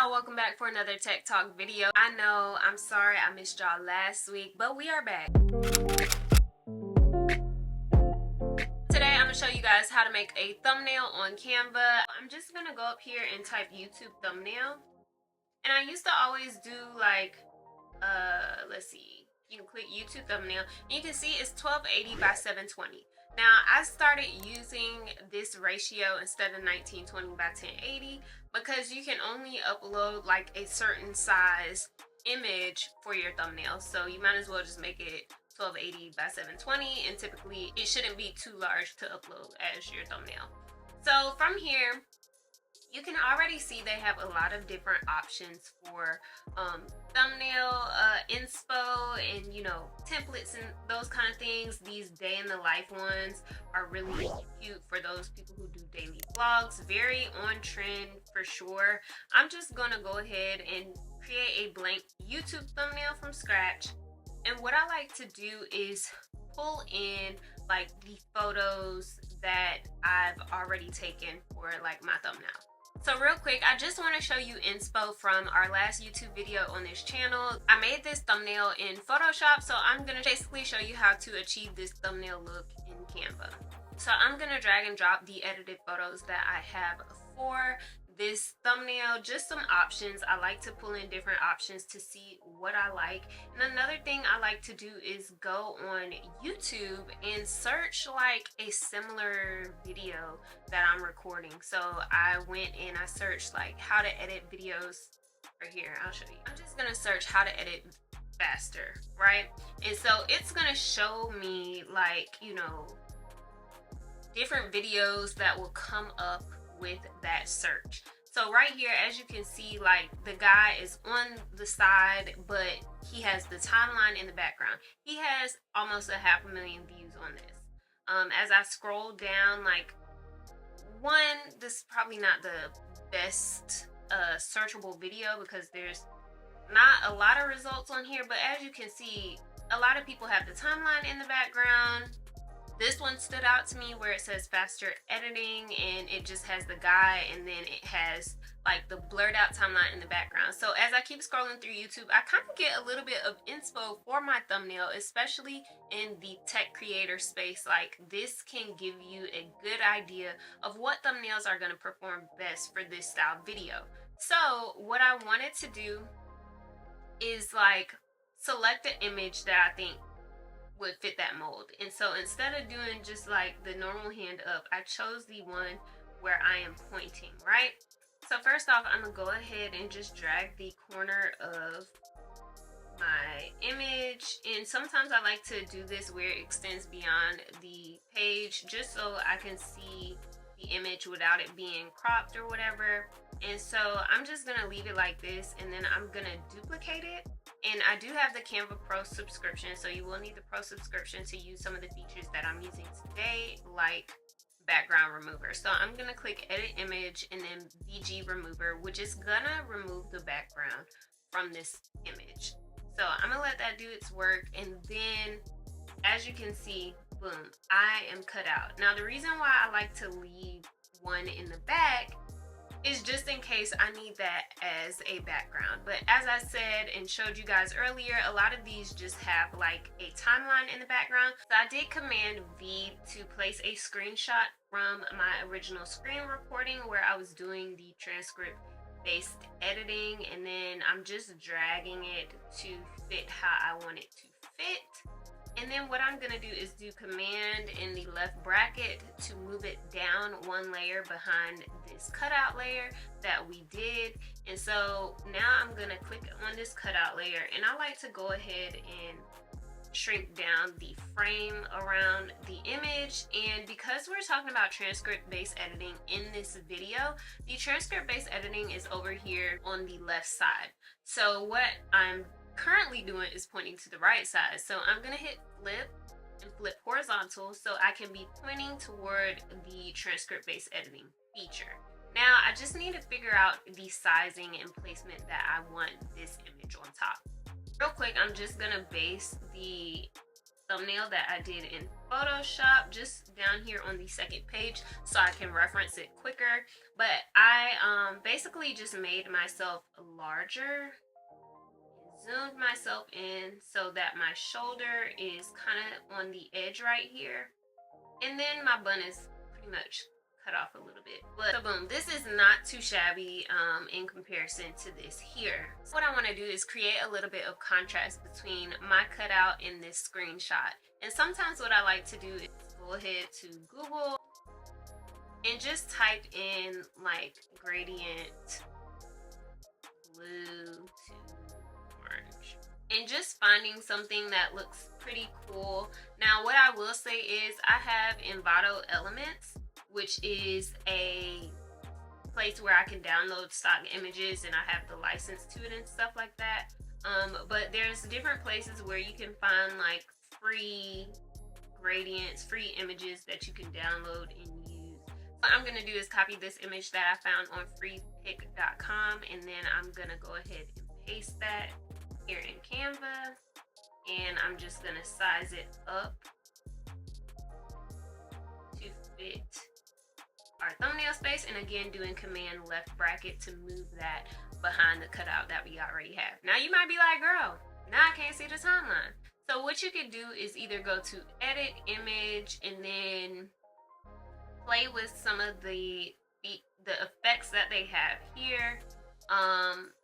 y'all, welcome back for another tech talk video. I know, I'm sorry I missed y'all last week, but we are back. Today I'm gonna show you guys how to make a thumbnail on Canva. I'm just gonna go up here and type YouTube thumbnail. And I used to always do like, let's see, you can click YouTube thumbnail and you can see it's 1280 by 720. Now I started using this ratio instead of 1920 by 1080 because you can only upload like a certain size image for your thumbnail. So you might as well just make it 1280 by 720, and typically it shouldn't be too large to upload as your thumbnail. So from here, you can already see they have a lot of different options for thumbnail inspo and, you know, templates and those kind of things. These day in the life ones are really cute for those people who do daily vlogs. Very on trend for sure. I'm just gonna go ahead and create a blank YouTube thumbnail from scratch. And what I like to do is pull in like the photos that I've already taken for like my thumbnail. So real quick, I just want to show you inspo from our last YouTube video on this channel. I made this thumbnail in Photoshop, so I'm going to basically show you how to achieve this thumbnail look in Canva. So I'm going to drag and drop the edited photos that I have for this thumbnail, just some options. I like to pull in different options to see what I like. And another thing I like to do is go on YouTube and search like a similar video that I'm recording. So I went and I searched like how to edit videos. Right here, I'll show you. I'm just gonna search how to edit faster, right? And so it's gonna show me like, you know, different videos that will come up with that search. So right here, as you can see, like the guy is on the side, but he has the timeline in the background. He has almost 500,000 views on this. As I scroll down, like this is probably not the best searchable video because there's not a lot of results on here, but as you can see, a lot of people have the timeline in the background. This one stood out to me where it says faster editing, and it just has the guy and then it has like the blurred out timeline in the background. So as I keep scrolling through YouTube, I kind of get a little bit of inspo for my thumbnail, especially in the tech creator space. Like this can give you a good idea of what thumbnails are going to perform best for this style video. So what I wanted to do is like select an image that I think would fit that mold. And so instead of doing just like the normal hand up, I chose the one where I am pointing, right? So first off, I'm gonna go ahead and just drag the corner of my image, and sometimes I like to do this where it extends beyond the page just so I can see the image without it being cropped or whatever. And so I'm just gonna leave it like this, and then I'm gonna duplicate it. And I do have the Canva Pro subscription, so you will need the Pro subscription to use some of the features that I'm using today, like background remover. So I'm gonna click edit image and then VG remover, which is gonna remove the background from this image. So I'm gonna let that do its work, and then as you can see, boom, I am cut out. Now the reason why I like to leave one in the back is just in case I need that as a background. But as I said and showed you guys earlier, a lot of these just have like a timeline in the background. So I did Command V to place a screenshot from my original screen recording where I was doing the transcript based editing, and then I'm just dragging it to fit how I want it to fit. And then what I'm gonna do is do Command in the left bracket to move it down one layer behind this cutout layer that we did. And so now I'm gonna click on this cutout layer, and I like to go ahead and shrink down the frame around the image. And because we're talking about transcript based editing in this video, the transcript based editing is over here on the left side. So what I'm currently doing is pointing to the right side. So I'm gonna hit flip and flip horizontal so I can be pointing toward the transcript based editing feature. Now I just need to figure out the sizing and placement that I want this image on top. Real quick, I'm just gonna base the thumbnail that I did in Photoshop, just down here on the second page so I can reference it quicker. But I basically just made myself larger, zoomed myself in so that my shoulder is kind of on the edge right here, and then my bun is pretty much cut off a little bit. But so boom, this is not too shabby in comparison to this here. So what I want to do is create a little bit of contrast between my cutout and this screenshot. And sometimes what I like to do is go ahead to Google and just type in like gradient blue to orange, and just finding something that looks pretty cool. Now what I will say is I have Envato Elements, which is a place where I can download stock images, and I have the license to it and stuff like that. But there's different places where you can find like free gradients, free images that you can download and use. What I'm gonna do is copy this image that I found on freepik.com, and then I'm gonna go ahead and paste that here in Canva, and I'm just gonna size it up to fit our thumbnail space, and again doing command left bracket to move that behind the cutout that we already have. Now you might be like, girl, now I can't see the timeline. So what you could do is either go to edit image and then play with some of the effects that they have here.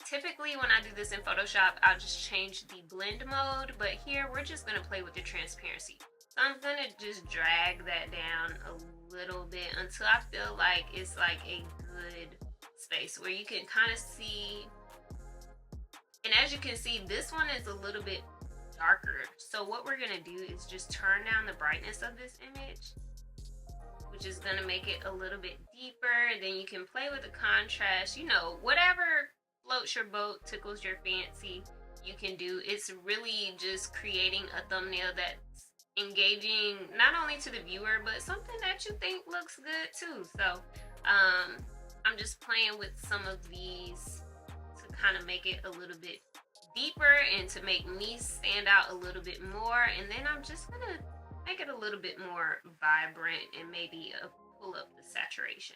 Typically when I do this in Photoshop, I'll just change the blend mode, but here we're just gonna play with the transparency. So I'm gonna just drag that down a little bit until I feel like it's like a good space where you can kind of see. And as you can see, this one is a little bit darker. So what we're gonna do is just turn down the brightness of this image, which is gonna make it a little bit deeper. Then you can play with the contrast, you know, whatever floats your boat, tickles your fancy, you can do. It's really just creating a thumbnail that's engaging not only to the viewer, but something that you think looks good too. So I'm just playing with some of these to kind of make it a little bit deeper and to make me stand out a little bit more. And then I'm just gonna make it a little bit more vibrant and maybe pull up the saturation.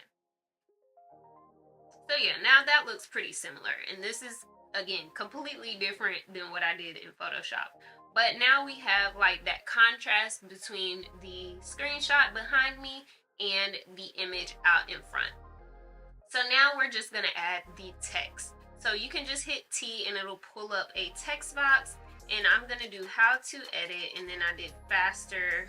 So yeah, now that looks pretty similar, and this is again completely different than what I did in Photoshop. But now we have like that contrast between the screenshot behind me and the image out in front. So now we're just gonna add the text. So you can just hit T and it'll pull up a text box, and I'm gonna do how to edit, and then I did faster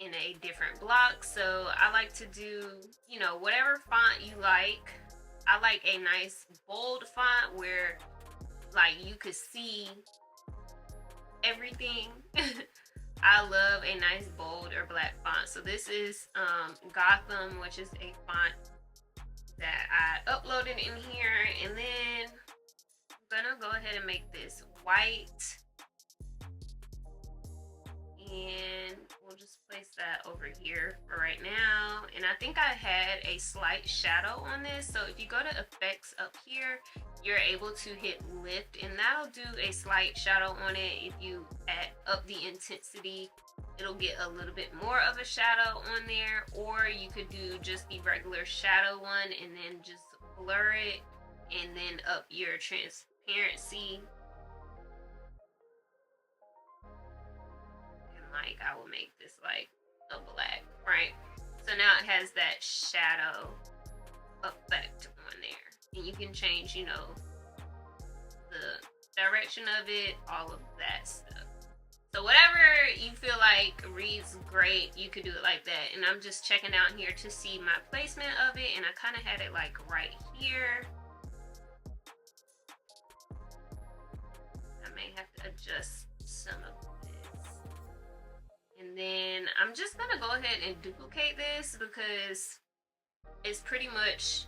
in a different block. So I like to do, you know, whatever font you like. I like a nice bold font where like you could see everything. I love a nice bold or black font. So this is Gotham, which is a font that I uploaded in here, and then I'm gonna go ahead and make this white, and we'll just place that over here for right now. And I think I had a slight shadow on this, so if you go to effects up here, you're able to hit lift, and that'll do a slight shadow on it. If you add up the intensity, it'll get a little bit more of a shadow on there, or you could do just the regular shadow one and then just blur it and then up your transparency. And like I will make this like a black, right? So now it has that shadow effect on there. And you can change, you know, the direction of it, all of that stuff. So whatever you feel like reads great, you could do it like that. And I'm just checking out here to see my placement of it, and I kind of had it like right here. I may have to adjust some of this. And then I'm just gonna go ahead and duplicate this because it's pretty much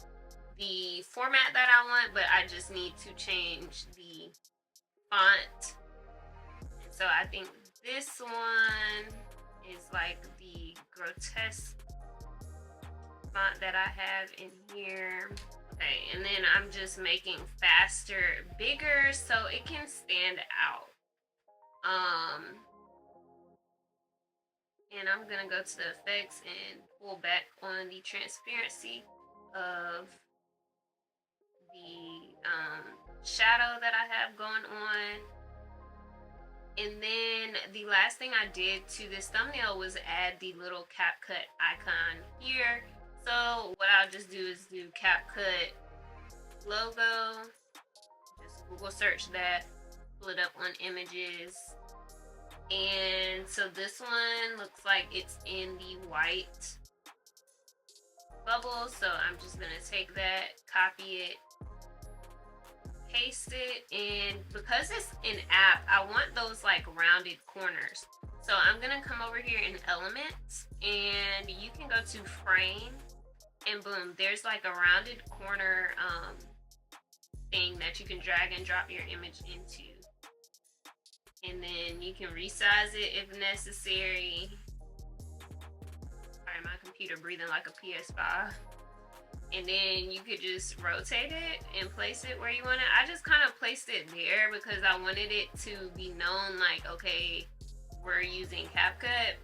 the format that I want, but I just need to change the font. So I think this one is like the grotesque font that I have in here. Okay, and then I'm just making faster, bigger, so it can stand out. And I'm gonna go to the effects and pull back on the transparency of the shadow that I have going on. And then the last thing I did to this thumbnail was add the little CapCut icon here. So what I'll just do is do CapCut logo, just Google search that, pull it up on images. And so this one looks like it's in the white bubble. So I'm just gonna take that, copy it, paste it, and because it's an app, I want those like rounded corners. So I'm gonna come over here in elements, and you can go to frame, and boom, there's like a rounded corner thing that you can drag and drop your image into. And then you can resize it if necessary. Sorry, my computer breathing like a PS5. And then you could just rotate it and place it where you want it. I just kind of placed it there because I wanted it to be known like, okay, we're using CapCut.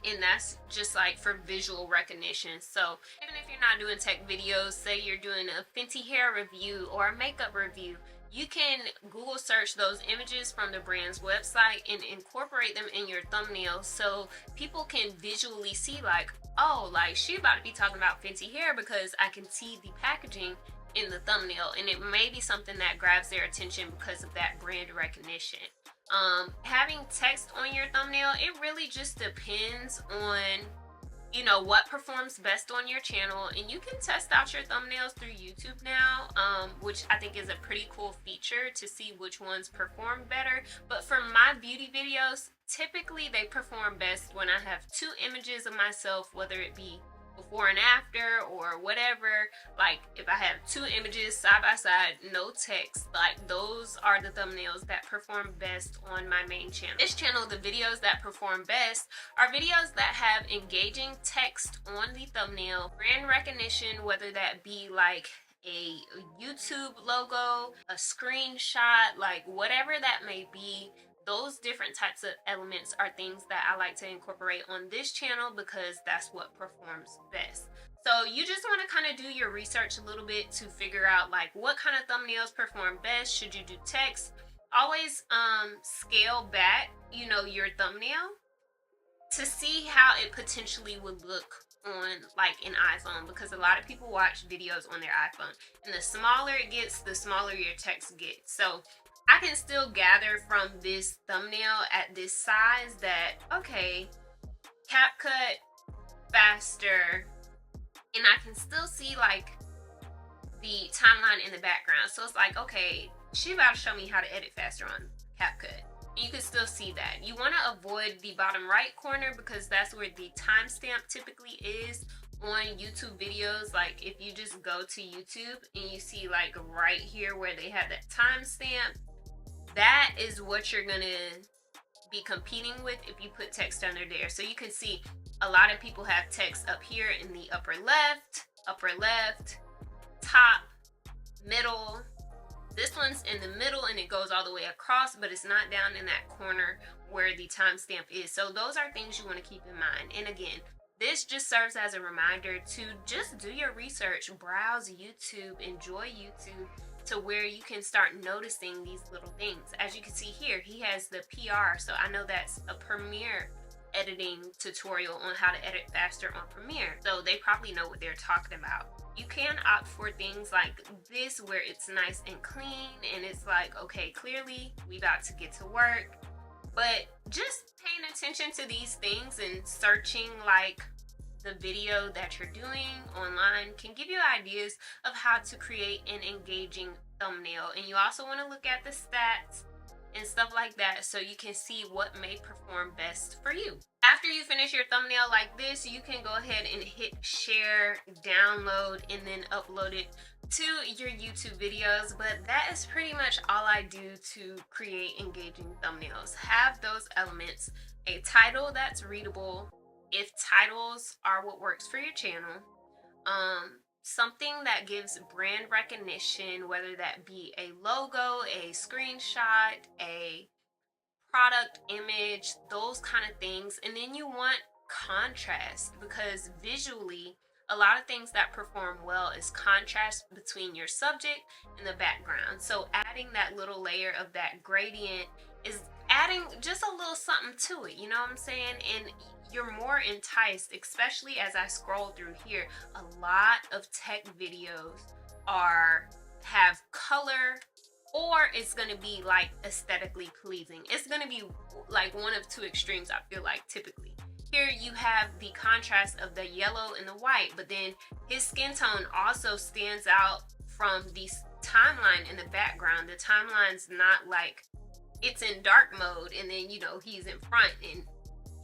And that's just like for visual recognition. So even if you're not doing tech videos, say you're doing a Fenty hair review or a makeup review, you can Google search those images from the brand's website and incorporate them in your thumbnail so people can visually see like, oh, like she about to be talking about Fenty hair because I can see the packaging in the thumbnail, and it may be something that grabs their attention because of that brand recognition. Having text on your thumbnail, it really just depends on, you know, what performs best on your channel. And you can test out your thumbnails through YouTube now, which I think is a pretty cool feature to see which ones perform better. But for my beauty videos, typically they perform best when I have two images of myself, whether it be before and after or whatever. Like if I have two images side by side, no text, like those are the thumbnails that perform best on my main channel. This channel, the videos that perform best are videos that have engaging text on the thumbnail, brand recognition, whether that be like a YouTube logo, a screenshot, like whatever that may be. Those different types of elements are things that I like to incorporate on this channel because that's what performs best. So you just want to kind of do your research a little bit to figure out like what kind of thumbnails perform best. Should you do text? Always scale back, you know, your thumbnail to see how it potentially would look on like an iPhone, because a lot of people watch videos on their iPhone, and the smaller it gets, the smaller your text gets. So I can still gather from this thumbnail at this size that, okay, CapCut, faster, and I can still see like the timeline in the background. So it's like, okay, she about to show me how to edit faster on CapCut. And you can still see that. You want to avoid the bottom right corner because that's where the timestamp typically is on YouTube videos. Like if you just go to YouTube and you see like right here where they have that timestamp, that is what you're gonna be competing with if you put text under there. So you can see a lot of people have text up here in the upper left, top, middle. This one's in the middle and it goes all the way across, but it's not down in that corner where the timestamp is. So those are things you want to keep in mind. And again, this just serves as a reminder to just do your research, browse YouTube, enjoy YouTube, to where you can start noticing these little things. As you can see here, he has the PR, so I know that's a Premiere editing tutorial on how to edit faster on Premiere. So they probably know what they're talking about. You can opt for things like this where it's nice and clean and it's like, okay, clearly we about to get to work. But just paying attention to these things and searching like the video that you're doing online can give you ideas of how to create an engaging thumbnail. And you also want to look at the stats and stuff like that so you can see what may perform best for you. After you finish your thumbnail like this, you can go ahead and hit share, download, and then upload it to your YouTube videos. But that is pretty much all I do to create engaging thumbnails. Have those elements, a title that's readable, if titles are what works for your channel, something that gives brand recognition, whether that be a logo, a screenshot, a product image, those kind of things. And then you want contrast, because visually a lot of things that perform well is contrast between your subject and the background. So adding that little layer of that gradient is adding just a little something to it, you know what I'm saying? And you're more enticed, especially as I scroll through here. A lot of tech videos have color, or it's gonna be like aesthetically pleasing. It's gonna be like one of two extremes, I feel like, typically. Here you have the contrast of the yellow and the white, but then his skin tone also stands out from the timeline in the background. The timeline's not like, it's in dark mode and then, you know, he's in front and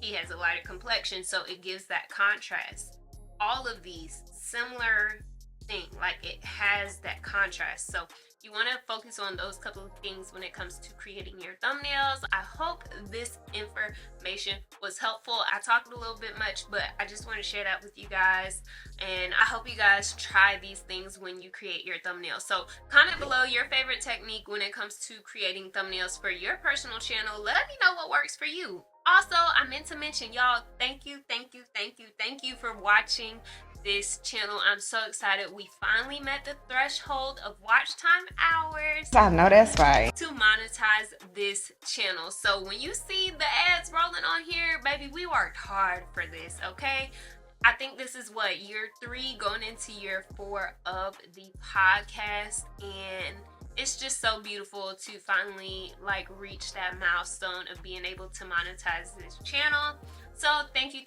he has a lighter complexion, so it gives that contrast. All of these similar thing, like it has that contrast. So you want to focus on those couple of things when it comes to creating your thumbnails. I hope this information was helpful. I talked a little bit much, but I just want to share that with you guys, and I hope you guys try these things when you create your thumbnails. So comment below your favorite technique when it comes to creating thumbnails for your personal channel. Let me know what works for you. Also, I meant to mention, y'all, thank you for watching this channel. I'm so excited. We finally met the threshold of watch time hours. I know that's right. To monetize this channel. So when you see the ads rolling on here, baby, we worked hard for this, okay? I think this is what, year 3 going into year 4 of the podcast, and it's just so beautiful to finally like reach that milestone of being able to monetize this channel. So thank you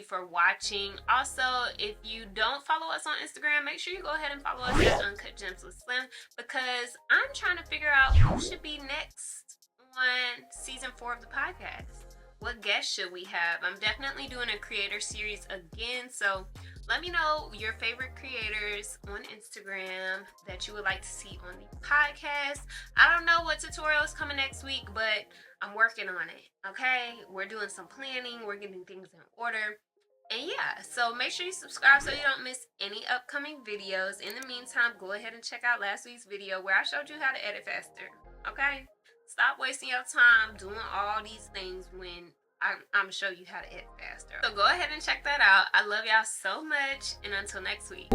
for watching. Also, if you don't follow us on Instagram, make sure you go ahead and follow us at Uncut Gems with Slim, because I'm trying to figure out who should be next on season 4 of the podcast. What guests should we have? I'm definitely doing a creator series again, so let me know your favorite creators on Instagram that you would like to see on the podcast. I don't know what tutorial is coming next week, but I'm working on it, okay? We're doing some planning. We're getting things in order. And yeah, so make sure you subscribe so you don't miss any upcoming videos. In the meantime, go ahead and check out last week's video where I showed you how to edit faster, okay? Stop wasting your time doing all these things when I'm gonna show you how to edit faster. So go ahead and check that out. I love y'all so much, and until next week.